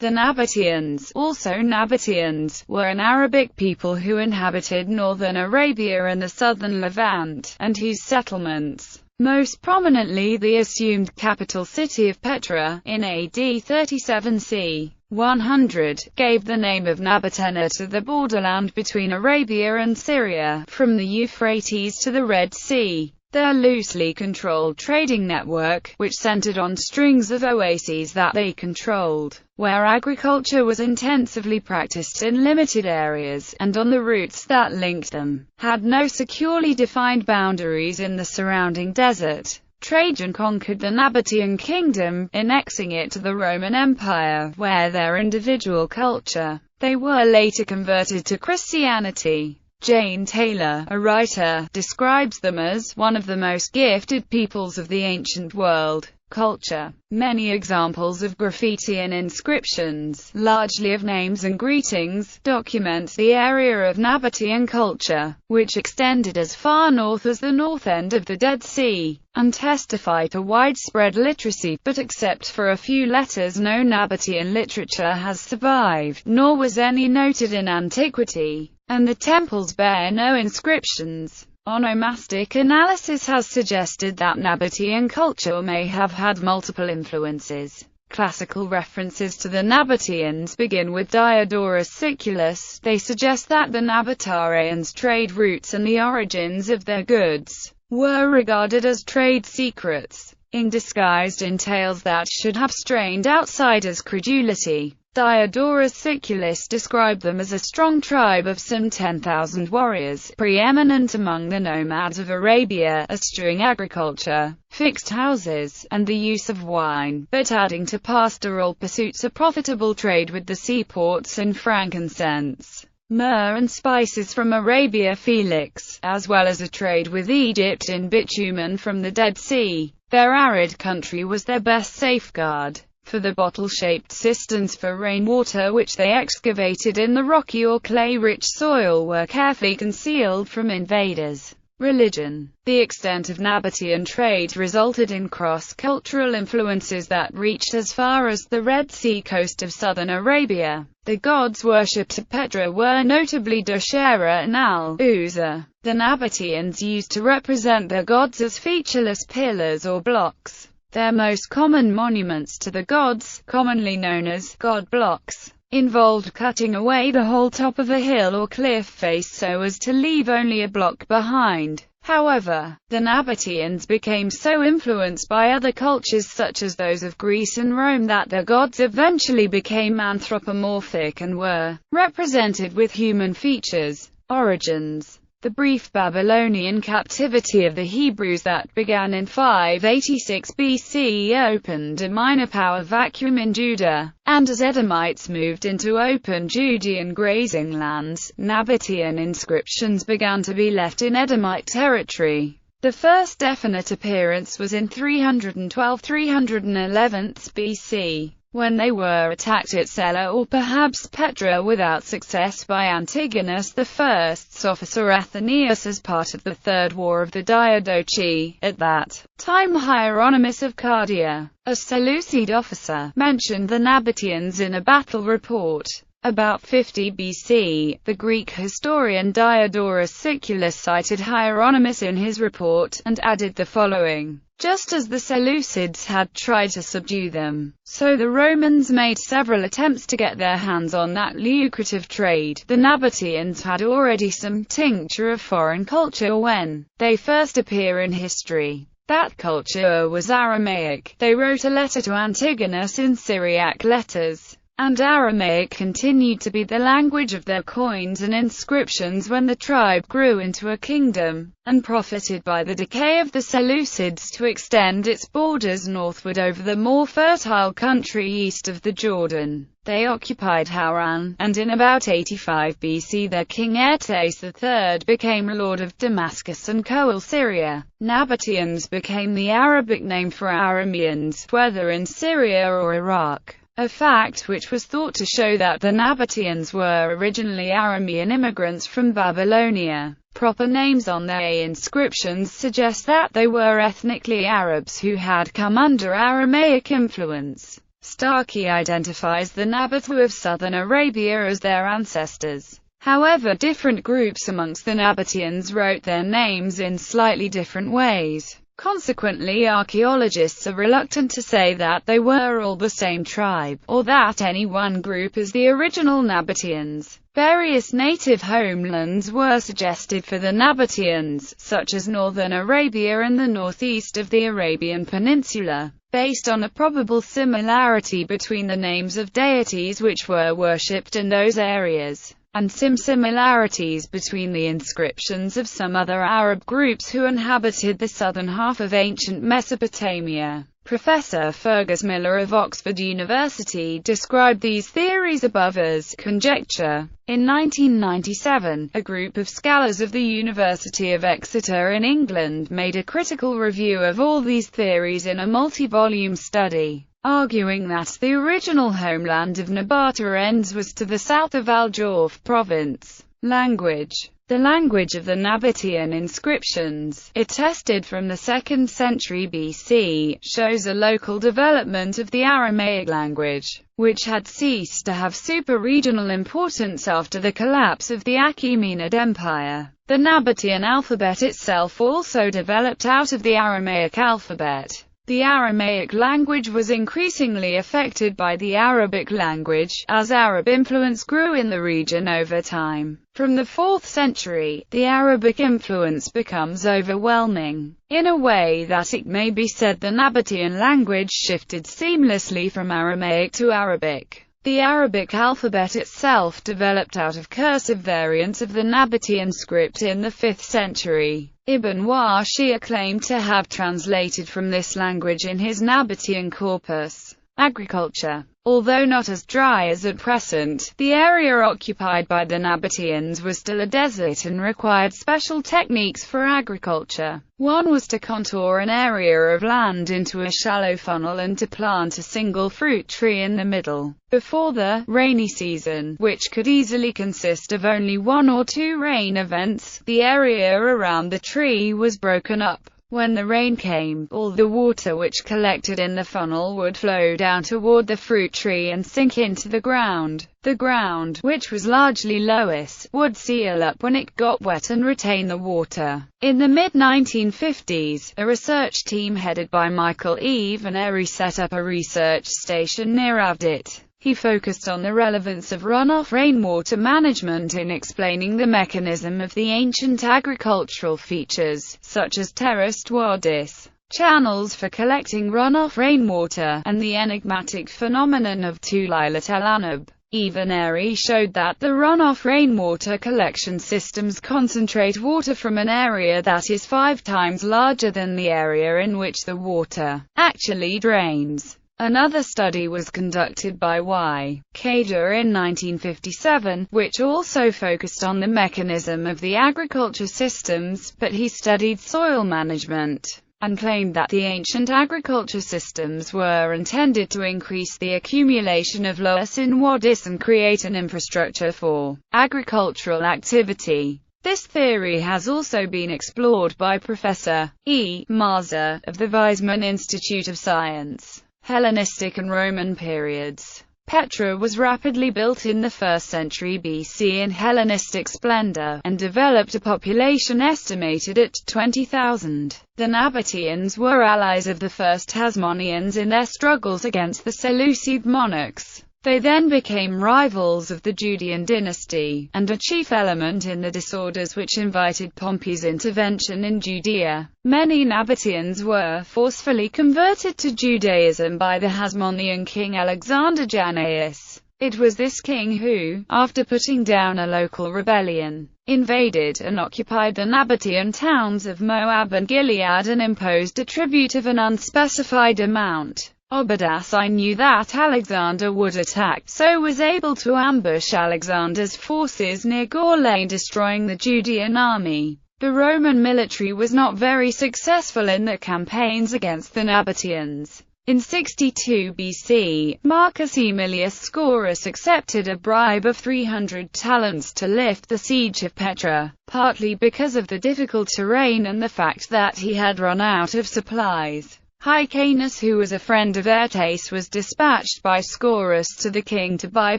The Nabataeans, also Nabataeans, were an Arabic people who inhabited northern Arabia and the southern Levant, and whose settlements, most prominently the assumed capital city of Petra, in AD 37 c. 100, gave the name of Nabataea to the borderland between Arabia and Syria, from the Euphrates to the Red Sea. Their loosely controlled trading network, which centered on strings of oases that they controlled, where agriculture was intensively practiced in limited areas, and on the routes that linked them, had no securely defined boundaries in the surrounding desert. Trajan conquered the Nabataean kingdom, annexing it to the Roman Empire, where their individual culture. They were later converted to Christianity. Jane Taylor, a writer, describes them as one of the most gifted peoples of the ancient world. Culture. Many examples of graffiti and inscriptions, largely of names and greetings, document the area of Nabataean culture, which extended as far north as the north end of the Dead Sea, and testify to widespread literacy, but except for a few letters no Nabataean literature has survived, nor was any noted in antiquity, and the temples bear no inscriptions. Onomastic analysis has suggested that Nabataean culture may have had multiple influences. Classical references to the Nabataeans begin with Diodorus Siculus. They suggest that the Nabataeans' trade routes and the origins of their goods were regarded as trade secrets, disguised in tales that should have strained outsiders' credulity. Diodorus Siculus described them as a strong tribe of some 10,000 warriors, preeminent among the nomads of Arabia, eschewing agriculture, fixed houses, and the use of wine, but adding to pastoral pursuits a profitable trade with the seaports and frankincense, myrrh and spices from Arabia Felix, as well as a trade with Egypt in bitumen from the Dead Sea. Their arid country was their best safeguard, for the bottle-shaped cisterns for rainwater which they excavated in the rocky or clay-rich soil were carefully concealed from invaders. Religion. The extent of Nabataean trade resulted in cross-cultural influences that reached as far as the Red Sea coast of southern Arabia. The gods worshipped at Petra were notably Deshera and Al-Uzza. The Nabataeans used to represent their gods as featureless pillars or blocks. Their most common monuments to the gods, commonly known as god blocks, involved cutting away the whole top of a hill or cliff face so as to leave only a block behind. However, the Nabataeans became so influenced by other cultures such as those of Greece and Rome that their gods eventually became anthropomorphic and were represented with human features. Origins. The brief Babylonian captivity of the Hebrews that began in 586 BC opened a minor power vacuum in Judah, and as Edomites moved into open Judean grazing lands, Nabataean inscriptions began to be left in Edomite territory. The first definite appearance was in 312–311 BC. when they were attacked at Sela or perhaps Petra without success by Antigonus I's officer Athenaeus as part of the Third War of the Diadochi. At that time Hieronymus of Cardia, a Seleucid officer, mentioned the Nabataeans in a battle report. About 50 BC, the Greek historian Diodorus Siculus cited Hieronymus in his report, and added the following: just as the Seleucids had tried to subdue them, so the Romans made several attempts to get their hands on that lucrative trade. The Nabataeans had already some tincture of foreign culture when they first appear in history. That culture was Aramaic. They wrote a letter to Antigonus in Syriac letters, and Aramaic continued to be the language of their coins and inscriptions when the tribe grew into a kingdom, and profited by the decay of the Seleucids to extend its borders northward over the more fertile country east of the Jordan. They occupied Haran, and in about 85 BC their king Artaeus III became lord of Damascus and Coel Syria. Nabataeans became the Arabic name for Arameans, whether in Syria or Iraq. A fact which was thought to show that the Nabataeans were originally Aramean immigrants from Babylonia. Proper names on their inscriptions suggest that they were ethnically Arabs who had come under Aramaic influence. Starkey identifies the Nabataeans of southern Arabia as their ancestors. However, different groups amongst the Nabataeans wrote their names in slightly different ways. Consequently, archaeologists are reluctant to say that they were all the same tribe, or that any one group is the original Nabataeans. Various native homelands were suggested for the Nabataeans, such as northern Arabia and the northeast of the Arabian Peninsula, based on a probable similarity between the names of deities which were worshipped in those areas, and similarities between the inscriptions of some other Arab groups who inhabited the southern half of ancient Mesopotamia. Professor Fergus Miller of Oxford University described these theories above as conjecture. In 1997, a group of scholars of the University of Exeter in England made a critical review of all these theories in a multi-volume study, arguing that the original homeland of Nabataeans was to the south of Al-Jawf province. Language. The language of the Nabataean inscriptions, attested from the 2nd century BC, shows a local development of the Aramaic language, which had ceased to have super-regional importance after the collapse of the Achaemenid Empire. The Nabataean alphabet itself also developed out of the Aramaic alphabet. The Aramaic language was increasingly affected by the Arabic language, as Arab influence grew in the region over time. From the 4th century, the Arabic influence becomes overwhelming, in a way that it may be said the Nabataean language shifted seamlessly from Aramaic to Arabic. The Arabic alphabet itself developed out of cursive variants of the Nabataean script in the 5th century. Ibn Washir claimed to have translated from this language in his Nabataean corpus. Agriculture. Although not as dry as at present, the area occupied by the Nabataeans was still a desert and required special techniques for agriculture. One was to contour an area of land into a shallow funnel and to plant a single fruit tree in the middle. Before the rainy season, which could easily consist of only 1 or 2 rain events, the area around the tree was broken up. When the rain came, all the water which collected in the funnel would flow down toward the fruit tree and sink into the ground. The ground, which was largely loess, would seal up when it got wet and retain the water. In the mid-1950s, a research team headed by Michael E. Veneri set up a research station near Avdit. He focused on the relevance of runoff rainwater management in explaining the mechanism of the ancient agricultural features, such as terraced wadis, channels for collecting runoff rainwater, and the enigmatic phenomenon of Tulilat el-Anab. Veneri showed that the runoff rainwater collection systems concentrate water from an area that is 5 times larger than the area in which the water actually drains. Another study was conducted by Y. Kader in 1957, which also focused on the mechanism of the agriculture systems, but he studied soil management, and claimed that the ancient agriculture systems were intended to increase the accumulation of loess in wadis and create an infrastructure for agricultural activity. This theory has also been explored by Professor E. Marza, of the Weizmann Institute of Science. Hellenistic and Roman periods. Petra was rapidly built in the 1st century BC in Hellenistic splendor, and developed a population estimated at 20,000. The Nabataeans were allies of the first Hasmoneans in their struggles against the Seleucid monarchs. They then became rivals of the Judean dynasty, and a chief element in the disorders which invited Pompey's intervention in Judea. Many Nabataeans were forcefully converted to Judaism by the Hasmonean king Alexander Jannaeus. It was this king who, after putting down a local rebellion, invaded and occupied the Nabataean towns of Moab and Gilead and imposed a tribute of an unspecified amount. Obadas knew that Alexander would attack, so was able to ambush Alexander's forces near Gaulain, destroying the Judean army. The Roman military was not very successful in the campaigns against the Nabataeans. In 62 BC, Marcus Aemilius Scaurus accepted a bribe of 300 talents to lift the siege of Petra, partly because of the difficult terrain and the fact that he had run out of supplies. Hyrcanus, who was a friend of Airtas, was dispatched by Scaurus to the king to buy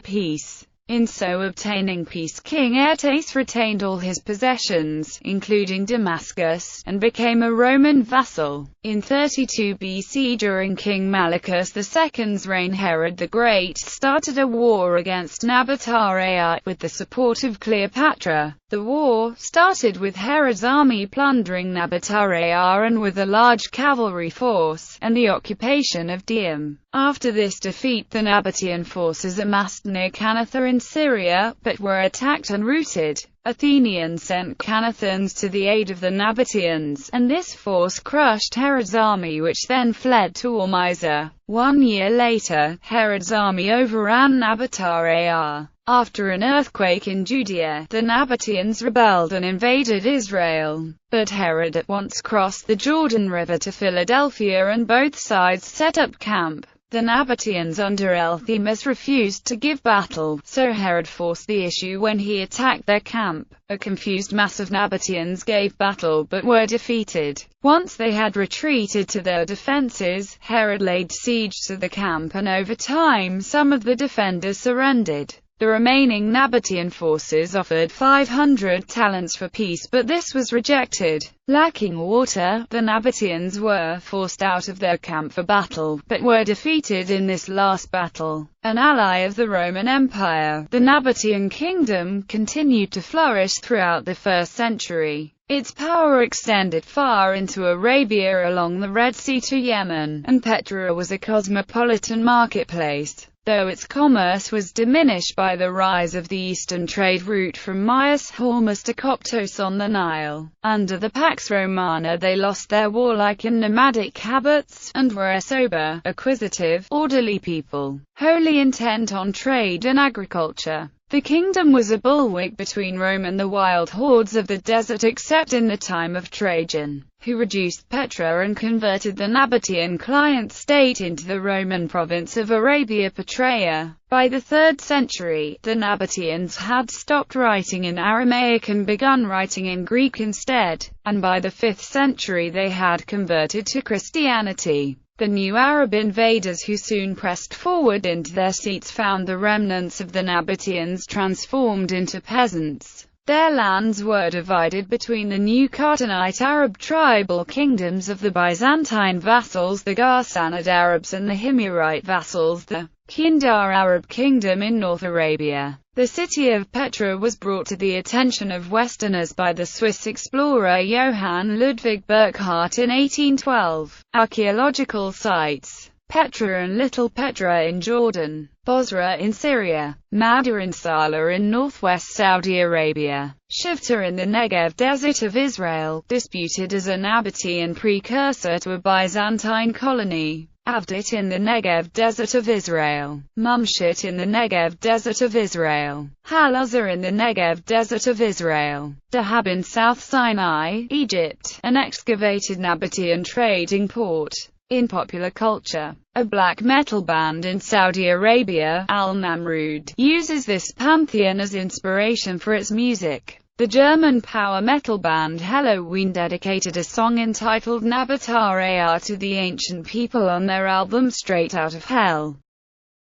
peace. In so obtaining peace, King Airtas retained all his possessions, including Damascus, and became a Roman vassal. In 32 BC, during King Malichus II's reign, Herod the Great started a war against Nabataeans with the support of Cleopatra. The war started with Herod's army plundering Nabataeans and with a large cavalry force, and the occupation of Dium. After this defeat, the Nabataean forces amassed near Canatha in Syria, but were attacked and routed. Athenians sent Canathans to the aid of the Nabataeans, and this force crushed Herod's army, which then fled to Ormyza. 1 year later, Herod's army overran Nabataeans. After an earthquake in Judea, the Nabataeans rebelled and invaded Israel. But Herod at once crossed the Jordan River to Philadelphia, and both sides set up camp. The Nabataeans under Elthemus refused to give battle, so Herod forced the issue when he attacked their camp. A confused mass of Nabataeans gave battle but were defeated. Once they had retreated to their defenses, Herod laid siege to the camp, and over time some of the defenders surrendered. The remaining Nabataean forces offered 500 talents for peace, but this was rejected. Lacking water, the Nabataeans were forced out of their camp for battle, but were defeated in this last battle. An ally of the Roman Empire, the Nabataean kingdom continued to flourish throughout the 1st century. Its power extended far into Arabia along the Red Sea to Yemen, and Petra was a cosmopolitan marketplace, though its commerce was diminished by the rise of the eastern trade route from Myus Hormuz to Coptos on the Nile. Under the Pax Romana they lost their warlike and nomadic habits, and were a sober, acquisitive, orderly people, wholly intent on trade and agriculture. The kingdom was a bulwark between Rome and the wild hordes of the desert, except in the time of Trajan, who reduced Petra and converted the Nabataean client state into the Roman province of Arabia Petraea. By the 3rd century, the Nabataeans had stopped writing in Aramaic and begun writing in Greek instead, and by the 5th century they had converted to Christianity. The new Arab invaders who soon pressed forward into their seats found the remnants of the Nabataeans transformed into peasants. Their lands were divided between the new Khatanite Arab tribal kingdoms of the Byzantine vassals, the Ghassanid Arabs, and the Himyarite vassals, the Kindar Arab kingdom in North Arabia. The city of Petra was brought to the attention of Westerners by the Swiss explorer Johann Ludwig Burckhardt in 1812. Archaeological sites: Petra and Little Petra in Jordan, Bosra in Syria, Madar in Salah in northwest Saudi Arabia, Shifta in the Negev desert of Israel, disputed as a Nabataean precursor to a Byzantine colony. Avdit in the Negev desert of Israel, Mumshit in the Negev desert of Israel, Halazar in the Negev desert of Israel, Dahab in South Sinai, Egypt, an excavated Nabataean trading port. In popular culture, a black metal band in Saudi Arabia, Al-Namrud, uses this pantheon as inspiration for its music. The German power metal band Helloween dedicated a song entitled Nabataeans to the ancient people on their album Straight Out of Hell.